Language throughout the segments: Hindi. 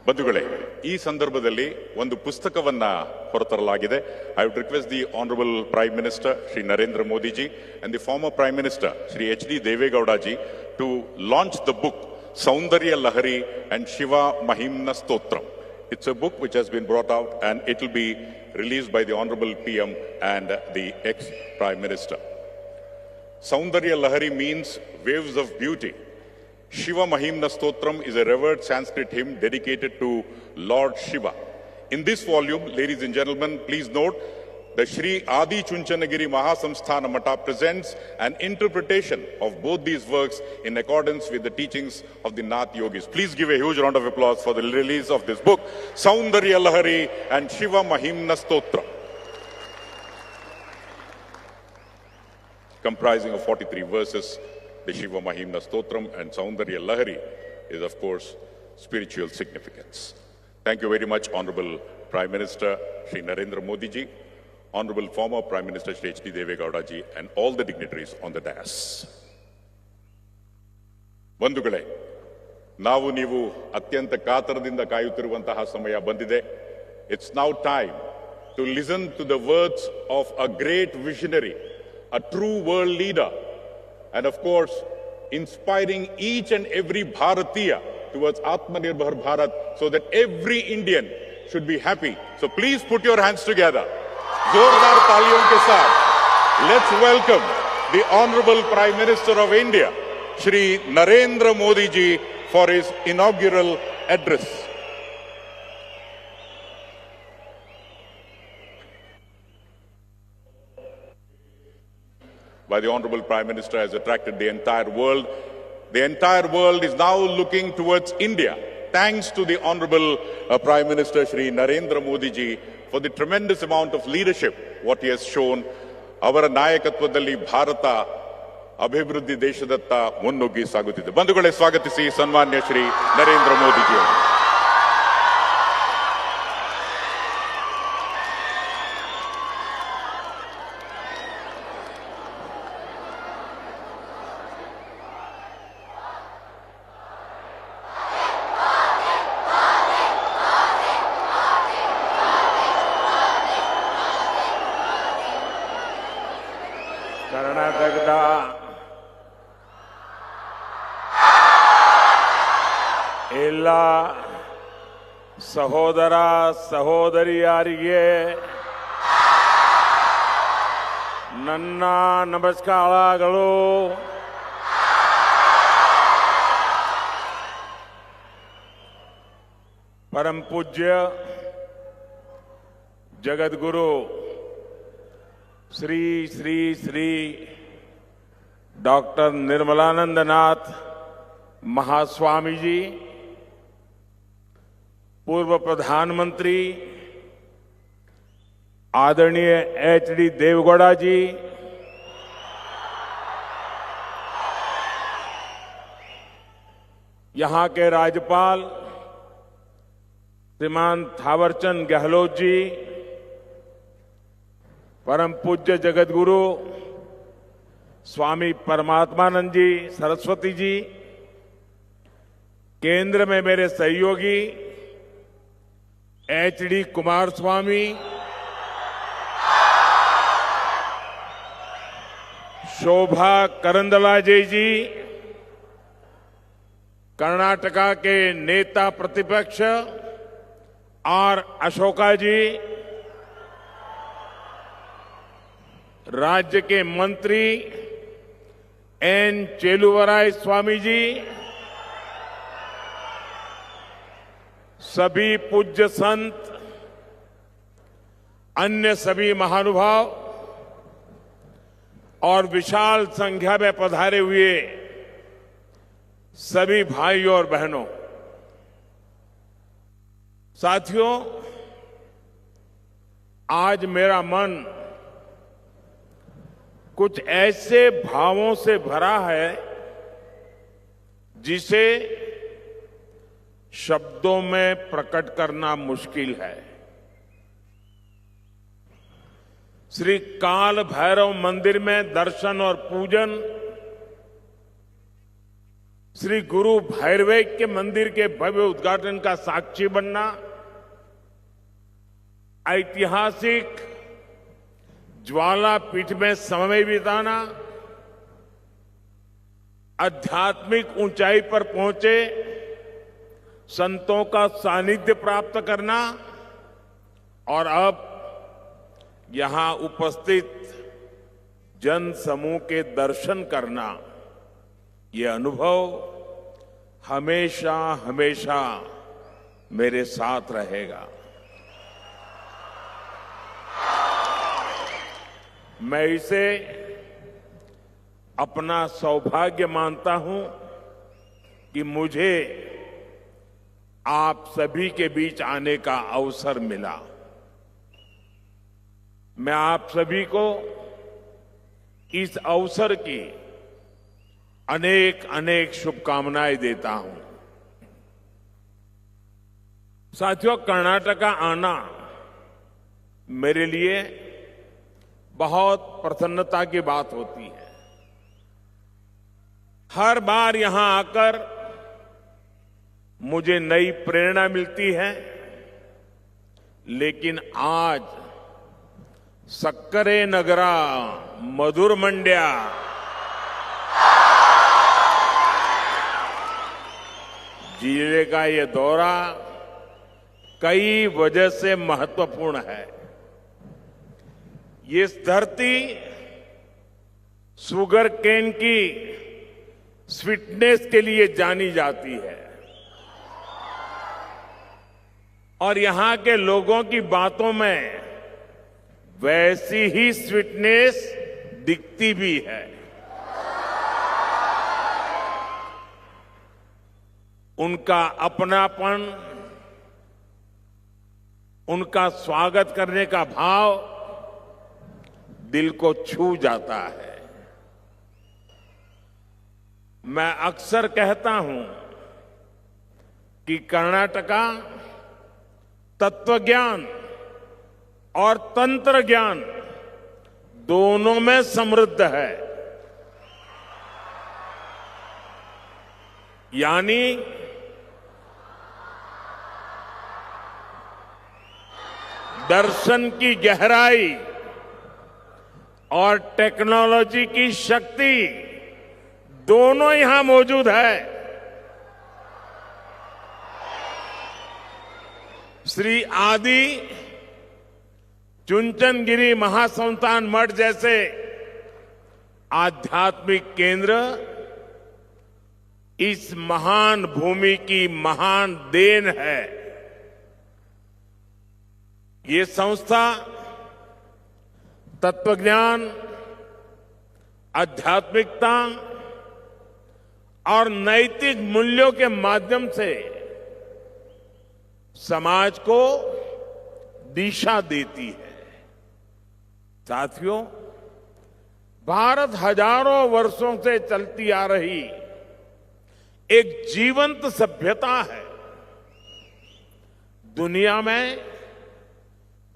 ಬಂಧುಗಳೇ, ಈ ಸಂದರ್ಭದಲ್ಲಿ ಒಂದು ಪುಸ್ತಕವನ್ನ ಹೊರತರಲಾಗಿದೆ. I would request the Honorable Prime Minister Shri Narendra Modi ji and the former Prime Minister Shri H.D. Devegowda ji to launch the book Saundarya Lahari and Shiva Mahimna Stotram. It's a book which has been brought out and it will be released by the Honorable PM and the ex-Prime Minister. Saundarya Lahari means waves of beauty. Shiva Mahimna Stotram is a revered Sanskrit hymn dedicated to Lord Shiva. In this volume, ladies and gentlemen, please note, the Shri Adi Chunchanagiri Mahasamsthana Mata presents an interpretation of both these works in accordance with the teachings of the Nath Yogis. Please give a huge round of applause for the release of this book, Saundarya Lahari and Shiva Mahimna Stotram. Comprising of 43 verses, the Shiva Mahimna Stotram and Saundarya Lahari is, of course, spiritual significance. Thank you very much, Honorable Prime Minister Shri Narendra Modi ji, Honorable former Prime Minister Shri H.D. Devegowda ji, and all the dignitaries on the dais. ಬಂಧುಗಳೇ, ನಾವು ನೀವು ಅತ್ಯಂತ ಕಾತರದಿಂದ ಕಾಯುತ್ತಿರುವಂತಹ ಸಮಯ ಬಂದಿದೆ. It's now time to listen to the words of a great visionary, a true world leader, and of course, inspiring each and every Bharatiya towards Atmanirbhar Bharat so that every Indian should be happy. So please put your hands together. Zordar taaliyon ke saath, let's welcome the Honorable Prime Minister of India, Shri Narendra Modi ji, for his inaugural address. By the Honorable Prime Minister has attracted the entire world. The entire world is now looking towards India, thanks to the Honorable Prime Minister Shri Narendra Modi ji for the tremendous amount of leadership what he has shown. ಅವರ ನಾಯಕತ್ವದಲ್ಲಿ ಭಾರತ ಅಭಿವೃದ್ಧಿ ದೇಶದತ್ತ ಮುನ್ನುಗ್ಗಿ ಸಾಗುತ್ತಿದೆ. ಬಂಧುಗಳೇ, ಸ್ವಾಗತಿಸಿ ಸನ್ಮಾನ್ಯ ಶ್ರೀ ನರೇಂದ್ರ ಮೋದಿ ಜಿ ಅವರು. ಕರ್ನಾಟಕದ ಎಲ್ಲ ಸಹೋದರ ಸಹೋದರಿಯರಿಗೆ ನನ್ನ ನಮಸ್ಕಾರಗಳು. परम पूज्य जगद्गुरु श्री श्री श्री डॉक्टर निर्मलानंद नाथ महास्वामी जी, पूर्व प्रधानमंत्री आदरणीय H.D. देवगौड़ा जी, यहां के राज्यपाल श्रीमान थावरचंद गहलोत जी, परम पूज्य जगतगुरु स्वामी परमात्मानंद जी सरस्वती जी, केंद्र में मेरे सहयोगी H.D. कुमारस्वामी, शोभा करंदलाजे जी, कर्नाटका के नेता प्रतिपक्ष आर अशोका जी, राज्य के मंत्री एन चेलुवराय स्वामी जी, सभी पूज्य संत, अन्य सभी महानुभाव और विशाल संख्या में पधारे हुए सभी भाइयों और बहनों, साथियों, आज मेरा मन कुछ ऐसे भावों से भरा है जिसे शब्दों में प्रकट करना मुश्किल है। श्री काल भैरव मंदिर में दर्शन और पूजन श्री गुरु भैरवेक के मंदिर के भव्य उद्घाटन का साक्षी बनना, ऐतिहासिक ज्वाला पीठ में समय बिताना, आध्यात्मिक ऊंचाई पर पहुंचे संतों का सानिध्य प्राप्त करना और अब यहां उपस्थित जन समूह के दर्शन करना, ये अनुभव हमेशा हमेशा मेरे साथ रहेगा। मैं इसे अपना सौभाग्य मानता हूं कि मुझे आप सभी के बीच आने का अवसर मिला। मैं आप सभी को इस अवसर की अनेक अनेक शुभकामनाएं देता हूं। साथियों, कर्नाटका आना मेरे लिए बहुत प्रसन्नता की बात होती है। हर बार यहां आकर मुझे नई प्रेरणा मिलती है, लेकिन आज सक्करे नगरा मधुर मंड्या जिले का ये दौरा कई वजह से महत्वपूर्ण है। ये धरती शुगर केन की स्वीटनेस के लिए जानी जाती है और यहां के लोगों की बातों में वैसी ही स्वीटनेस दिखती भी है। उनका अपनापन, उनका स्वागत करने का भाव दिल को छू जाता है। मैं अक्सर कहता हूं कि कर्नाटका तत्वज्ञान और तंत्र ज्ञान दोनों में समृद्ध है। यानी दर्शन की गहराई और टेक्नोलॉजी की शक्ति दोनों यहां मौजूद है। श्री आदि चुनचनगिरी महासंस्थान मठ जैसे आध्यात्मिक केंद्र इस महान भूमि की महान देन है। ये संस्था तत्वज्ञान, आध्यात्मिकता और नैतिक मूल्यों के माध्यम से समाज को दिशा देती है। साथियों, भारत हजारों वर्षों से चलती आ रही एक जीवंत सभ्यता है। दुनिया में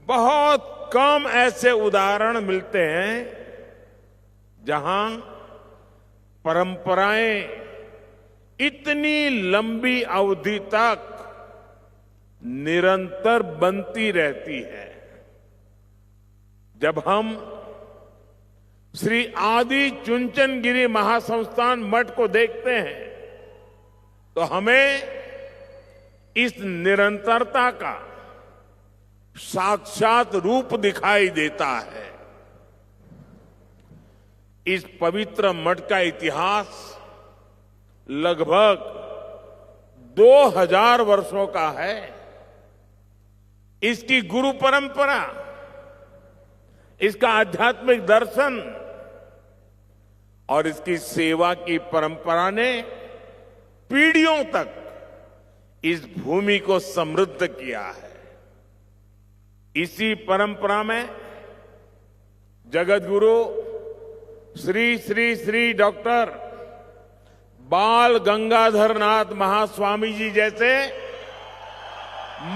बहुत कम ऐसे उदाहरण मिलते हैं जहां परंपराएं इतनी लंबी अवधि तक निरंतर बनती रहती है। जब हम श्री आदि चुनचनगिरी महासंस्थान मठ को देखते हैं तो हमें इस निरंतरता का साक्षात रूप दिखाई देता है। इस पवित्र मठ का इतिहास लगभग 2000 वर्षों का है। इसकी गुरु परंपरा, इसका आध्यात्मिक दर्शन और इसकी सेवा की परंपरा ने पीढ़ियों तक इस भूमि को समृद्ध किया है। इसी परंपरा में जगत गुरु श्री श्री श्री डॉक्टर बाल गंगाधर नाथ महास्वामी जी जैसे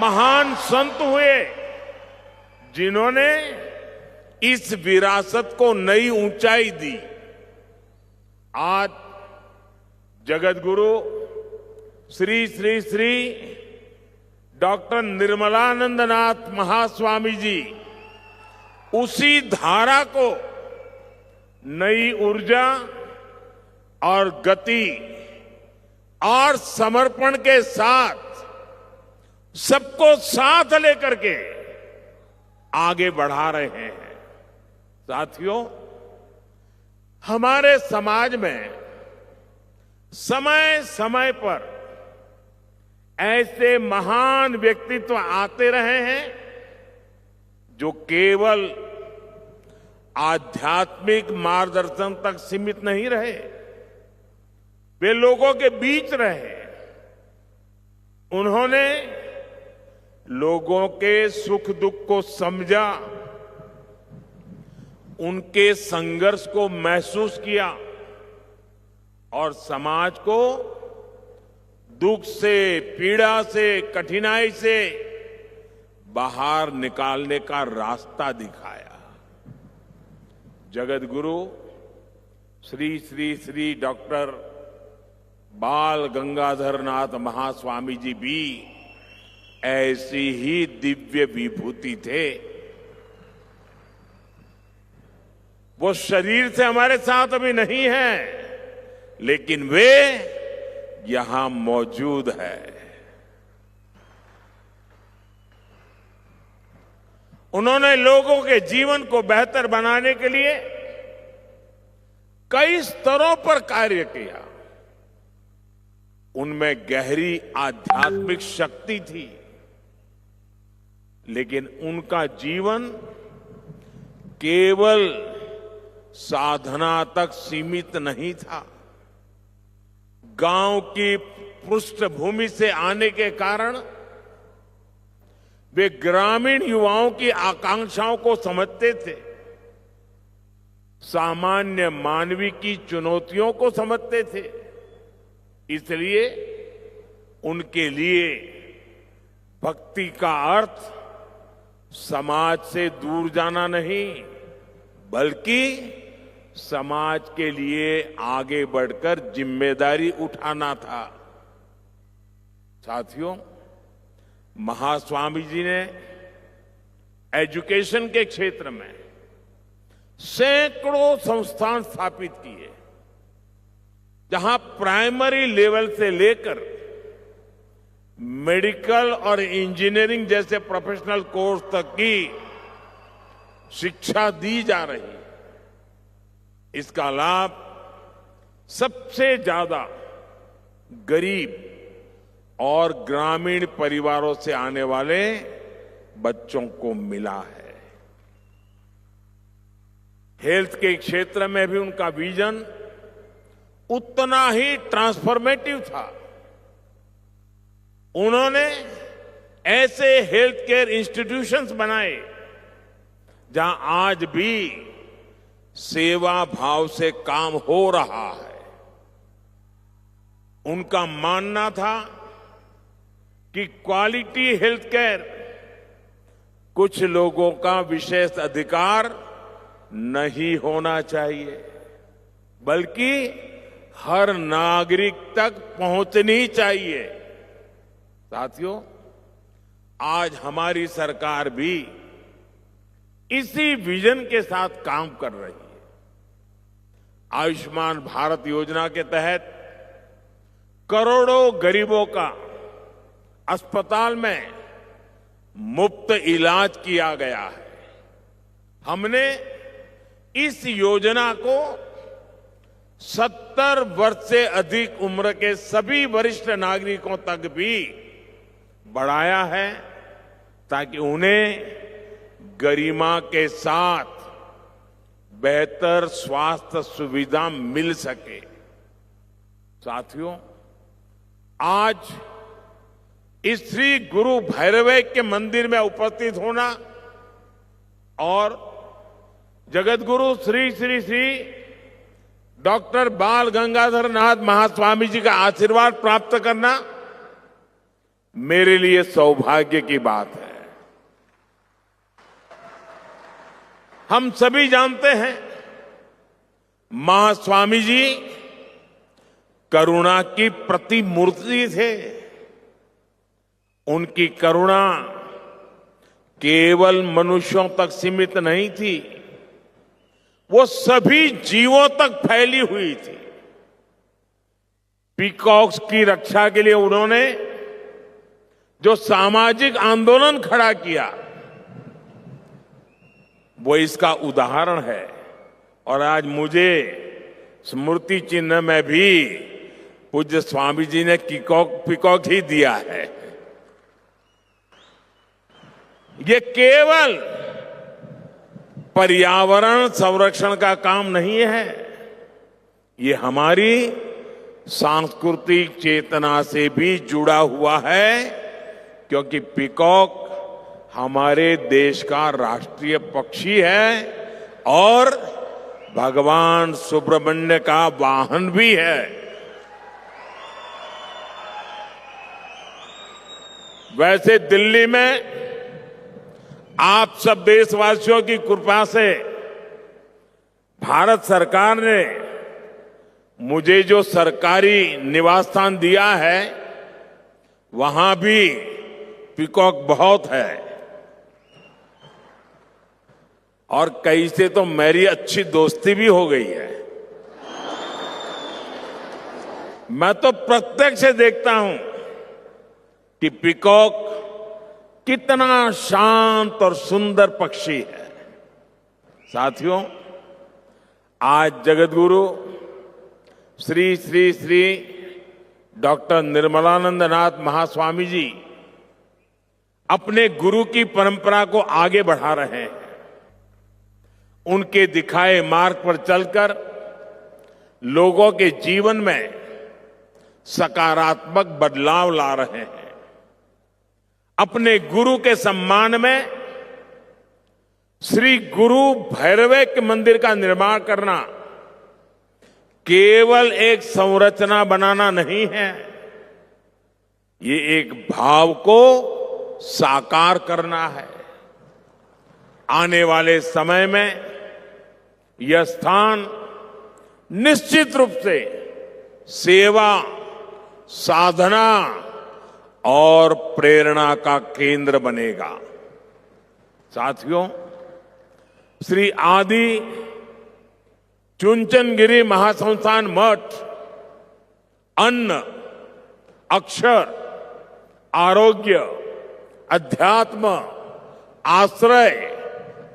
महान संत हुए, जिन्होंने इस विरासत को नई ऊंचाई दी। आज जगत गुरु श्री श्री श्री डॉक्टर निर्मलानंदनाथ महास्वामी जी उसी धारा को नई ऊर्जा और गति और समर्पण के साथ सबको साथ लेकर के आगे बढ़ा रहे हैं। साथियों, हमारे समाज में समय समय पर ऐसे महान व्यक्तित्व आते रहे हैं जो केवल आध्यात्मिक मार्गदर्शन तक सीमित नहीं रहे, वे लोगों के बीच रहे। उन्होंने लोगों के सुख दुख को समझा, उनके संघर्ष को महसूस किया और समाज को दुख से, पीड़ा से, कठिनाई से बाहर निकालने का रास्ता दिखाया। जगत गुरु श्री श्री श्री डॉक्टर बाल गंगाधर नाथ महास्वामी जी भी ऐसी ही दिव्य विभूति थे। वो शरीर से हमारे साथ अभी नहीं है, लेकिन वे यहां मौजूद है। उन्होंने लोगों के जीवन को बेहतर बनाने के लिए कई स्तरों पर कार्य किया। उनमें गहरी आध्यात्मिक शक्ति थी, लेकिन उनका जीवन केवल साधना तक सीमित नहीं था। गांव की पृष्ठभूमि से आने के कारण वे ग्रामीण युवाओं की आकांक्षाओं को समझते थे, सामान्य मानवीय की चुनौतियों को समझते थे। इसलिए उनके लिए भक्ति का अर्थ समाज से दूर जाना नहीं, बल्कि समाज के लिए आगे बढ़कर जिम्मेदारी उठाना था। साथियों, महास्वामी जी ने एजुकेशन के क्षेत्र में सैकड़ों संस्थान स्थापित किए, जहां प्राइमरी लेवल से लेकर मेडिकल और इंजीनियरिंग जैसे प्रोफेशनल कोर्स तक की शिक्षा दी जा रही है। इसका लाभ सबसे ज्यादा गरीब और ग्रामीण परिवारों से आने वाले बच्चों को मिला है। हेल्थ के क्षेत्र में भी उनका विजन उतना ही ट्रांसफॉर्मेटिव था। उन्होंने ऐसे हेल्थ केयर इंस्टीट्यूशंस बनाए जहां आज भी सेवा भाव से काम हो रहा है। उनका मानना था कि क्वालिटी हेल्थ केयर कुछ लोगों का विशेष अधिकार नहीं होना चाहिए, बल्कि हर नागरिक तक पहुंचनी चाहिए। साथियों, आज हमारी सरकार भी इसी विजन के साथ काम कर रही है। आयुष्मान भारत योजना के तहत करोड़ों गरीबों का अस्पताल में मुफ्त इलाज किया गया है। हमने इस योजना को 70 वर्ष से अधिक उम्र के सभी वरिष्ठ नागरिकों तक भी बढ़ाया है, ताकि उन्हें गरिमा के साथ बेहतर स्वास्थ्य सुविधा मिल सके। साथियों, आज इस श्री गुरु भैरवैक्य मंदिर में उपस्थित होना और जगत गुरु श्री श्री श्री डॉक्टर बाल गंगाधर नाथ महास्वामी जी का आशीर्वाद प्राप्त करना मेरे लिए सौभाग्य की बात है। हम सभी जानते हैं, महास्वामी जी करुणा की प्रतिमूर्ति थे। उनकी करुणा केवल मनुष्यों तक सीमित नहीं थी, वो सभी जीवों तक फैली हुई थी। पीकॉक्स की रक्षा के लिए उन्होंने जो सामाजिक आंदोलन खड़ा किया, वो इसका उदाहरण है। और आज मुझे स्मृति चिन्ह में भी पूज्य स्वामी जी ने पीकॉक ही दिया है। ये केवल पर्यावरण संरक्षण का काम नहीं है, ये हमारी सांस्कृतिक चेतना से भी जुड़ा हुआ है, क्योंकि पीकॉक हमारे देश का राष्ट्रीय पक्षी है और भगवान सुब्रमण्य का वाहन भी है। वैसे दिल्ली में आप सब देशवासियों की कृपा से भारत सरकार ने मुझे जो सरकारी निवास स्थान दिया है, वहां भी पीकॉक बहुत है। और कई से तो मेरी अच्छी दोस्ती भी हो गई है। मैं तो प्रत्यक्ष से देखता हूं कि पीकॉक कितना शांत और सुंदर पक्षी है। साथियों, आज जगतगुरु श्री श्री श्री डॉक्टर निर्मलानंद नाथ महास्वामी जी अपने गुरु की परंपरा को आगे बढ़ा रहे हैं। उनके दिखाए मार्ग पर चलकर लोगों के जीवन में सकारात्मक बदलाव ला रहे हैं। अपने गुरु के सम्मान में श्री गुरु भैरवे मंदिर का निर्माण करना केवल एक संरचना बनाना नहीं है, ये एक भाव को साकार करना है। आने वाले समय में यह स्थान निश्चित रूप से सेवा, साधना और प्रेरणा का केंद्र बनेगा। साथियों, श्री आदि चुनचनगिरी महासंस्थान मठ अन्न, अक्षर, आरोग्य, अध्यात्म, आश्रय,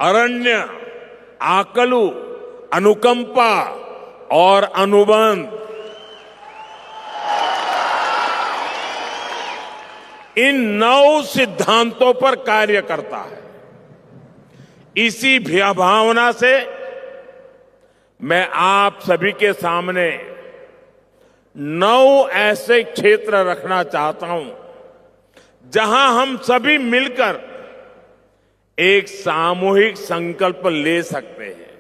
अरण्य, आकलु, अनुकंपा और अनुबंध, इन 9 सिद्धांतों पर कार्य करता है। इसी भावना से मैं आप सभी के सामने 9 ऐसे क्षेत्र रखना चाहता हूं जहां हम सभी मिलकर एक सामूहिक संकल्प ले सकते हैं।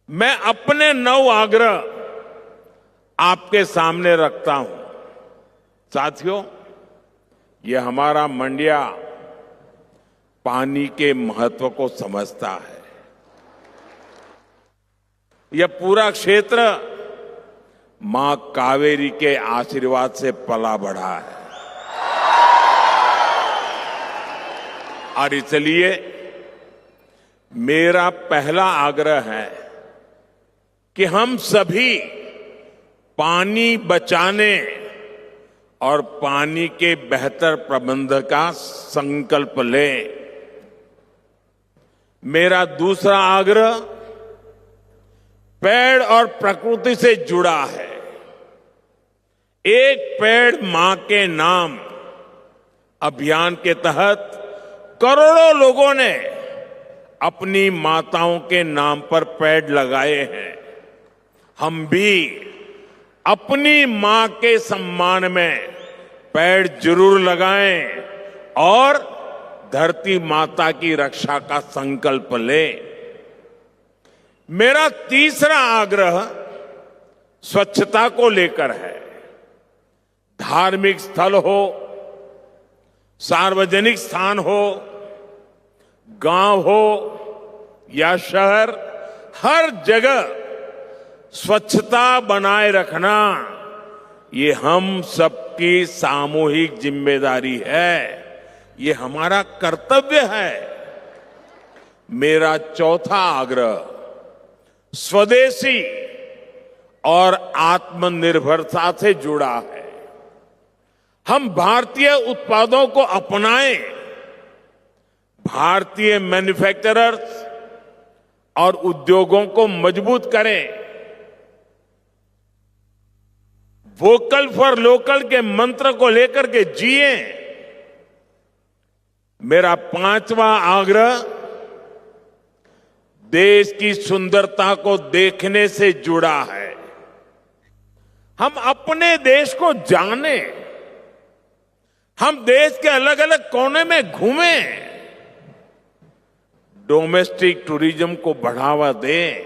मैं अपने 9 आग्रह आपके सामने रखता हूं। साथियों, यह हमारा मंडिया पानी के महत्व को समझता है। यह पूरा क्षेत्र मां कावेरी के आशीर्वाद से पला बढ़ा है और इसलिए मेरा पहला आग्रह है कि हम सभी पानी बचाने और पानी के बेहतर प्रबंध का संकल्प लें। मेरा दूसरा आग्रह पेड़ और प्रकृति से जुड़ा है। एक पेड़ मां के नाम अभियान के तहत करोड़ों लोगों ने अपनी माताओं के नाम पर पेड़ लगाए हैं। हम भी अपनी मां के सम्मान में पेड़ जरूर लगाएं और धरती माता की रक्षा का संकल्प लें। मेरा तीसरा आग्रह स्वच्छता को लेकर है। धार्मिक स्थल हो, सार्वजनिक स्थान हो, गांव हो या शहर, हर जगह स्वच्छता बनाए रखना ये हम सबकी सामूहिक जिम्मेदारी है, ये हमारा कर्तव्य है। मेरा चौथा आग्रह स्वदेशी और आत्मनिर्भरता से जुड़ा है। हम भारतीय उत्पादों को अपनाएं, भारतीय मैन्युफैक्चरर्स और उद्योगों को मजबूत करें, वोकल फॉर लोकल के मंत्र को लेकर के जिए। मेरा पांचवा आग्रह देश की सुंदरता को देखने से जुड़ा है। हम अपने देश को जानें, हम देश के अलग अलग कोने में घूमें, डोमेस्टिक टूरिज्म को बढ़ावा दें।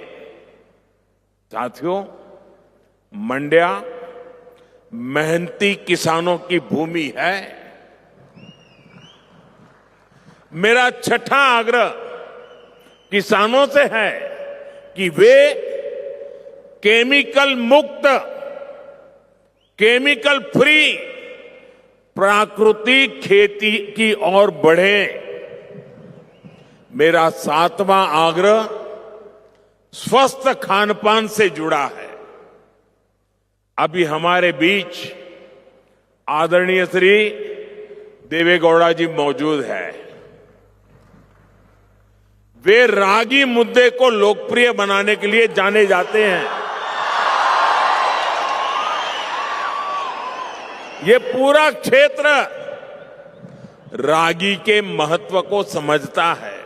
साथियों, मंड्या मेहनती किसानों की भूमि है। मेरा छठा आग्रह किसानों से है कि वे केमिकल मुक्त, केमिकल फ्री प्राकृतिक खेती की ओर बढ़ें। मेरा सातवां आग्रह स्वस्थ खानपान से जुड़ा है। अभी हमारे बीच आदरणीय श्री देवेगौड़ा जी मौजूद है। वे रागी मुद्दे को लोकप्रिय बनाने के लिए जाने जाते हैं। ये पूरा क्षेत्र रागी के महत्व को समझता है।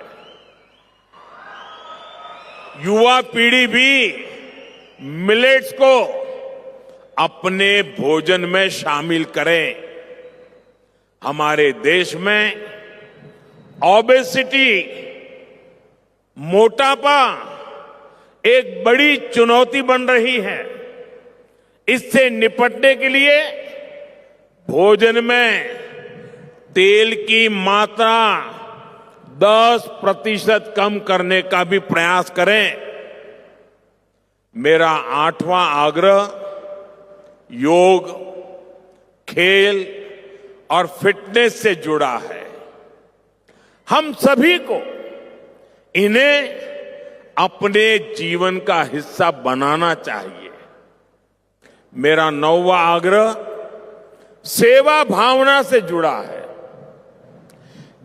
युवा पीढ़ी भी मिलेट्स को अपने भोजन में शामिल करें। हमारे देश में ओबेसिटी, मोटापा एक बड़ी चुनौती बन रही है। इससे निपटने के लिए भोजन में तेल की मात्रा 10% कम करने का भी प्रयास करें। मेरा आठवां आग्रह योग, खेल और फिटनेस से जुड़ा है। हम सभी को इन्हें अपने जीवन का हिस्सा बनाना चाहिए। मेरा नौवां आग्रह सेवा भावना से जुड़ा है,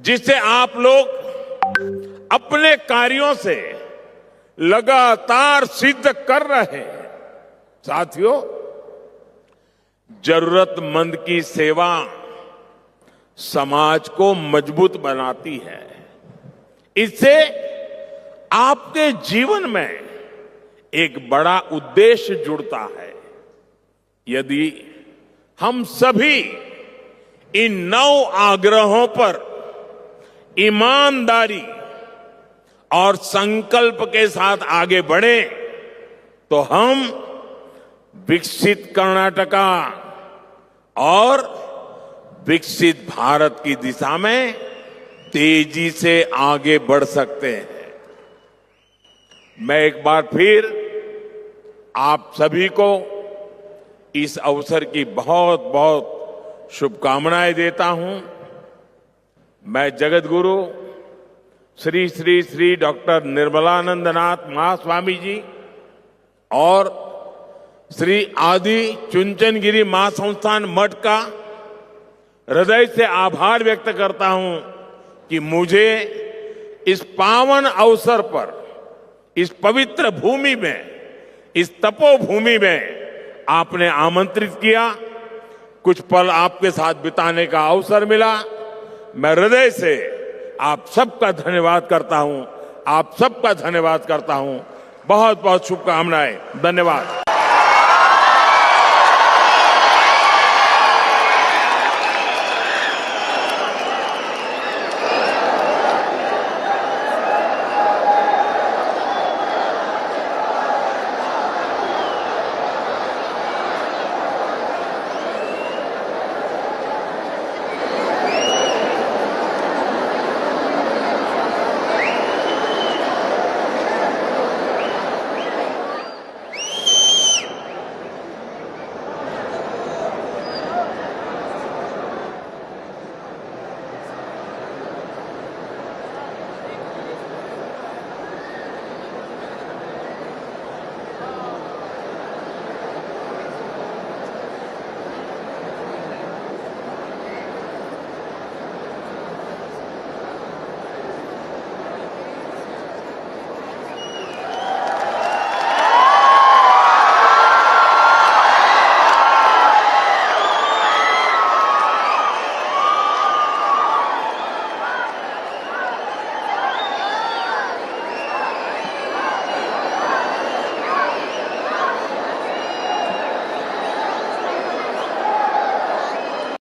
जिसे आप लोग अपने कार्यों से लगातार सिद्ध कर रहे हैं। साथियों, जरूरतमंद की सेवा समाज को मजबूत बनाती है। इससे आपके जीवन में एक बड़ा उद्देश्य जुड़ता है। यदि हम सभी इन 9 आग्रहों पर ईमानदारी और संकल्प के साथ आगे बढ़े तो हम विकसित कर्नाटका और विकसित भारत की दिशा में तेजी से आगे बढ़ सकते हैं। मैं एक बार फिर आप सभी को इस अवसर की बहुत बहुत शुभकामनाएं देता हूं। मैं जगत गुरु श्री श्री श्री डॉक्टर निर्मलानंदनाथ महास्वामी जी और श्री आदि चुनचनगिरी महासंस्थान मठ का हृदय से आभार व्यक्त करता हूं कि मुझे इस पावन अवसर पर, इस पवित्र भूमि में, इस तपोभूमि में आपने आमंत्रित किया। कुछ पल आपके साथ बिताने का अवसर मिला। मैं हृदय से आप सबका धन्यवाद करता हूं। आप सबका धन्यवाद करता हूं। बहुत बहुत शुभकामनाएं। धन्यवाद।